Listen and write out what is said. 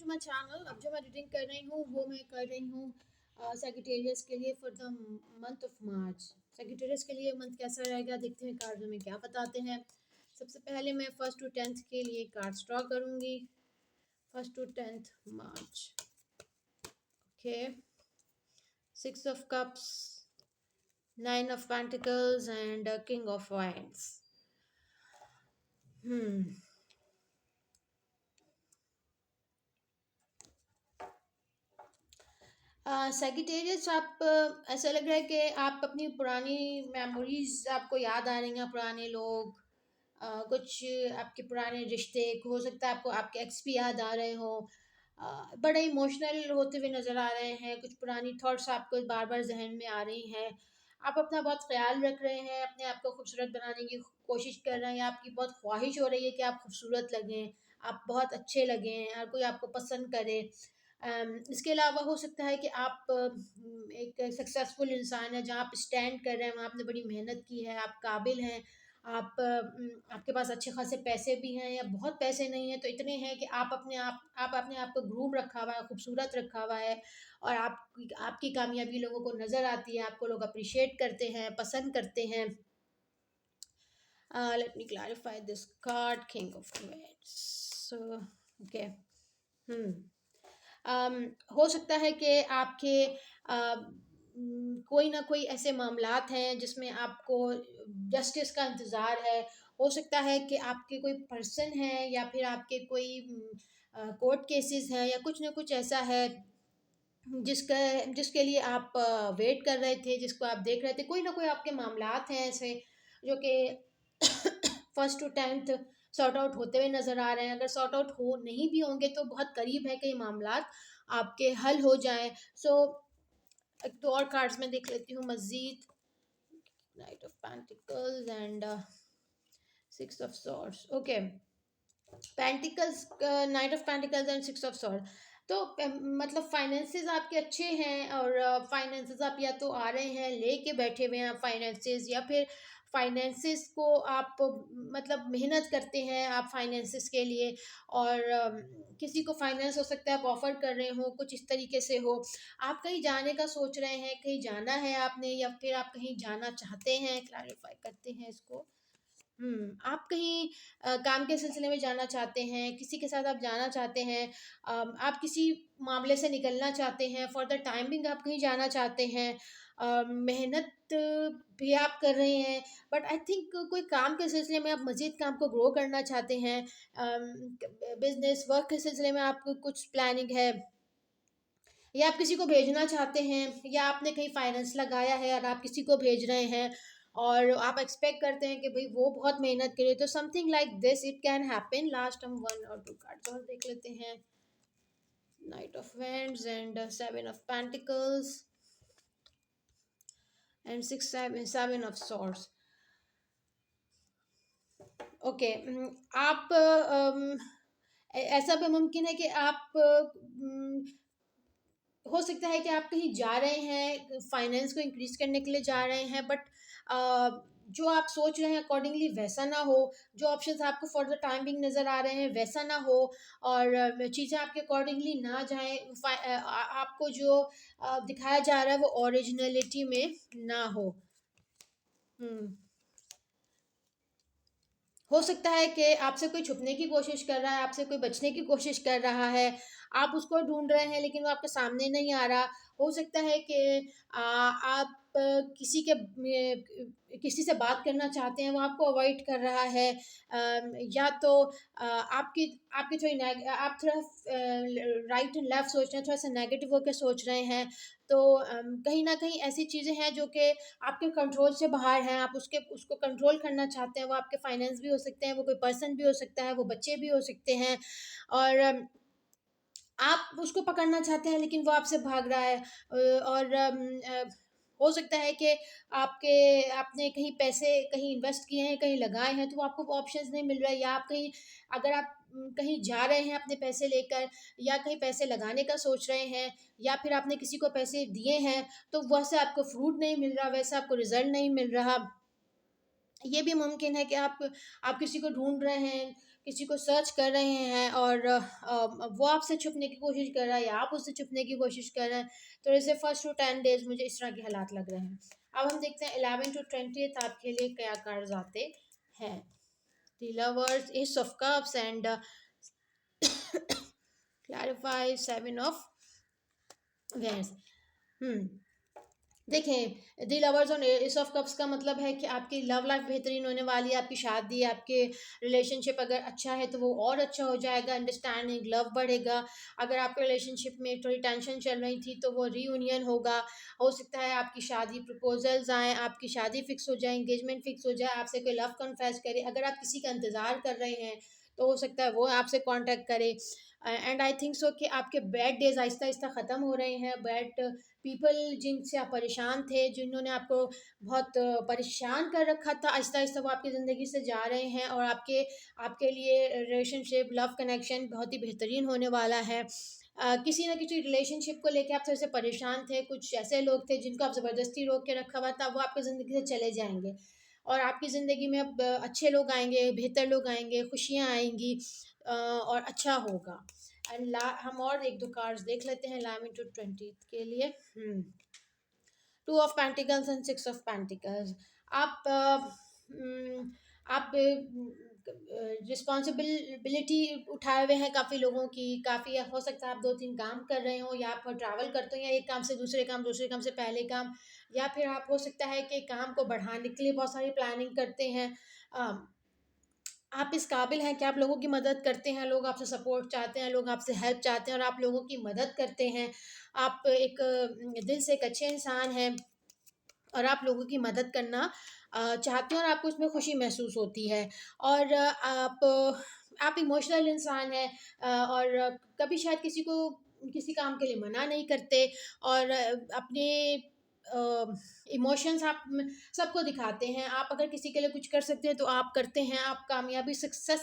My channel. अब जो मैं रीडिंग कर रही हूँ वो मैं कर रही हूँ सेजिटेरियस के लिए for the month of March. Sagittarius के लिए मंथ कैसा रहेगा देखते हैं कार्ड में क्या बताते हैं। सबसे पहले मैं 1st to 10th के लिए कार्ड ड्रॉ करूँगी। 1st to 10th March. Okay, 6 of cups, 9 of pentacles and king of wands। Sagittarius आप ऐसा लग रहा है कि आप अपनी पुरानी मेमोरीज आपको याद आ रही हैं, पुराने लोग, कुछ आपके पुराने रिश्ते, हो सकता है आपको आपके एक्स भी याद आ रहे हो, बड़े इमोशनल होते हुए नज़र आ रहे हैं, कुछ पुरानी थॉट्स आपको बार बार जहन में आ रही हैं। आप अपना बहुत ख्याल रख रहे हैं, अपने आप को खूबसूरत बनाने की कोशिश कर रहे हैं, आपकी बहुत ख्वाहिश हो रही है कि आप खूबसूरत लगें, आप बहुत अच्छे लगें, हर कोई आपको पसंद करे। इसके अलावा हो सकता है कि आप एक सक्सेसफुल इंसान हैं, जहाँ आप स्टैंड कर रहे हैं वहाँ आपने बड़ी मेहनत की है, आप काबिल हैं, आपके पास अच्छे खासे पैसे भी हैं या बहुत पैसे नहीं हैं तो इतने हैं कि आप अपने आप को ग्रूम रखा हुआ है, खूबसूरत रखा हुआ है, और आपकी कामयाबी लोगों को नज़र आती है, आपको लोग अप्रिशिएट करते हैं, पसंद करते हैं। Let me clarify this card, king of wands. So okay, हो सकता है कि आपके कोई ना कोई ऐसे मामलात हैं जिसमें आपको जस्टिस का इंतज़ार है। हो सकता है कि आपके कोई पर्सन है या फिर आपके कोई कोर्ट केसेस हैं या कुछ ना कुछ ऐसा है जिसके लिए आप वेट कर रहे थे, जिसको आप देख रहे थे। कोई ना कोई आपके मामलात हैं ऐसे जो कि 1st to 10th sort out होते हुए नज़र आ रहे हैं। अगर सॉर्ट आउट हो नहीं भी होंगे तो बहुत करीब है कि ये मामलात आपके हल हो जाएं। सो एक दो और कार्ड्स में देख लेती हूँ मज़ीद। Night of pentacles and 6 of swords. Okay, pentacles, night of pentacles and 6 of sword. तो मतलब फाइनेंसेस आपके अच्छे हैं, और फाइनेंसेस आप या तो आ रहे हैं लेके बैठे हुए हैं फाइनेंसेस, या फिर फाइनेंसेस को आप मतलब मेहनत करते हैं आप फाइनेंसेस के लिए, और किसी को फाइनेंस हो सकता है आप ऑफर कर रहे हो, कुछ इस तरीके से हो। आप कहीं जाने का सोच रहे हैं, कहीं जाना है आपने, या फिर आप कहीं जाना चाहते हैं। क्लैरिफाई करते हैं इसको। आप कहीं काम के सिलसिले में जाना चाहते हैं, किसी के साथ आप जाना चाहते हैं, आप किसी मामले से निकलना चाहते हैं, फॉर द टाइमिंग आप कहीं जाना चाहते हैं, मेहनत भी आप कर रहे हैं, बट आई थिंक कोई काम के सिलसिले में आप मज़ीद काम को ग्रो करना चाहते हैं। बिजनेस वर्क के सिलसिले में आपको कुछ प्लानिंग है, या आप किसी को भेजना चाहते हैं, या आपने कहीं फाइनेंस लगाया है और आप किसी को भेज रहे हैं और आप एक्सपेक्ट करते हैं कि भाई वो बहुत मेहनत करे, तो something like this it can happen. Last हम 1 और 2 कार्ड्स और देख लेते हैं। Night of wands and 7 of pentacles and 7 of swords. Okay, आप ऐसा भी मुमकिन है कि आप हो सकता है कि आप कहीं जा रहे हैं, फाइनेंस को इंक्रीज करने के लिए जा रहे हैं, बट जो आप सोच रहे हैं अकॉर्डिंगली वैसा ना हो, जो ऑप्शंस आपको फॉर द टाइम बिंग नज़र आ रहे हैं वैसा ना हो, और चीज़ें आपके अकॉर्डिंगली ना जाएं, आपको जो दिखाया जा रहा है वो ओरिजिनलिटी में ना हो। हम्म हो सकता है कि आपसे कोई छुपने की कोशिश कर रहा है, आपसे कोई बचने की कोशिश कर रहा है, आप उसको ढूंढ रहे हैं लेकिन वो आपके सामने नहीं आ रहा। हो सकता है कि आप किसी से बात करना चाहते हैं, वो आपको अवॉइड कर रहा है, या तो आपकी आपकी आप थोड़ा राइट एंड लेफ्ट सोच रहे हैं, थोड़ा सा नेगेटिव होकर सोच रहे हैं। तो कहीं ना कहीं ऐसी चीज़ें हैं जो कि आपके कंट्रोल से बाहर हैं, आप उसको कंट्रोल करना चाहते हैं। वो आपके फाइनेंस भी हो सकते हैं, वो कोई पर्सन भी हो सकता है, वो बच्चे भी हो सकते हैं, और आप उसको पकड़ना चाहते हैं लेकिन वो आपसे भाग रहा है। और हो सकता है कि आपने कहीं पैसे कहीं इन्वेस्ट किए हैं, कहीं लगाए हैं, तो वो आपको ऑप्शंस नहीं मिल रहा है, या आप कहीं अगर आप कहीं जा रहे हैं अपने पैसे लेकर, या कहीं पैसे लगाने का सोच रहे हैं, या फिर आपने किसी को पैसे दिए हैं तो वैसे आपको फ्रूट नहीं मिल रहा, वैसे आपको रिजल्ट नहीं मिल रहा। ये भी मुमकिन है कि आप किसी को ढूंढ रहे हैं, किसी को सर्च कर रहे हैं और वो आपसे छुपने की कोशिश कर रहा है या आप उससे छुपने की कोशिश कर रहे हैं, तो जैसे फर्स्ट टू 10 डेज मुझे इस तरह के हालात लग रहे हैं। अब हम देखते हैं 11 to 20 आपके लिए क्या कार्ड्स आते हैं। The lovers, Ace of Cups, and clarify 7 of Wands। हम्म देखें, दी लवर्स और एस ऑफ कप्स का मतलब है कि आपकी लव लाइफ बेहतरीन होने वाली है, आपकी शादी, आपके रिलेशनशिप अगर अच्छा है तो वो और अच्छा हो जाएगा, अंडरस्टैंडिंग लव बढ़ेगा। अगर आपके रिलेशनशिप में थोड़ी टेंशन चल रही थी तो वो रीयूनियन होगा। हो सकता है आपकी शादी प्रपोजल्स आएँ, आपकी शादी फिक्स हो जाए, एंगेजमेंट फिक्स हो जाए, आपसे कोई लव कन्फेस करे। अगर आप किसी का इंतज़ार कर रहे हैं तो हो सकता है वो आपसे कांटेक्ट करे। एंड आई थिंक सो कि आपके बैड डेज आहिस्ता आहिस्ता ख़त्म हो रहे हैं। बैड पीपल जिनसे आप परेशान थे, जिन्होंने आपको बहुत परेशान कर रखा था, आहिस्ता आहिस्ता वो आपकी ज़िंदगी से जा रहे हैं और आपके आपके लिए रिलेशनशिप लव कनेक्शन बहुत ही बेहतरीन होने वाला है। किसी ना किसी रिलेशनशिप को लेके आप थोड़े से परेशान थे, कुछ ऐसे लोग थे जिनको आप ज़बरदस्ती रोक के रखा हुआ था, वो आपकी ज़िंदगी से चले जाएंगे और आपकी ज़िंदगी में अब अच्छे लोग आएंगे, बेहतर लोग आएंगे, खुशियाँ आएंगी और अच्छा होगा। एंड ला हम और एक दो कार्ड्स देख लेते हैं 11 to 20 के लिए। 2 of Pentacles and 6 of Pentacles। आप आप रिस्पॉन्सिबिलिटी उठाए हुए हैं काफ़ी लोगों की। काफ़ी हो सकता है आप 2-3 काम कर रहे हो या आप ट्रैवल करते हो या एक काम से दूसरे काम, दूसरे काम से पहले काम, या फिर आप हो सकता है कि काम को बढ़ाने के लिए बहुत सारी प्लानिंग करते हैं। आप इस काबिल हैं कि आप लोगों की मदद करते हैं, लोग आपसे सपोर्ट चाहते हैं, लोग आपसे हेल्प चाहते हैं और आप लोगों की मदद करते हैं। आप एक दिल से एक अच्छे इंसान हैं और आप लोगों की मदद करना चाहते हैं और आपको इसमें खुशी महसूस होती है। और आप इमोशनल इंसान हैं और कभी शायद किसी को किसी काम के लिए मना नहीं करते और अपने इमोशंस आप सबको दिखाते हैं। आप अगर किसी के लिए कुछ कर सकते हैं तो आप करते हैं। आप कामयाबी सक्सेस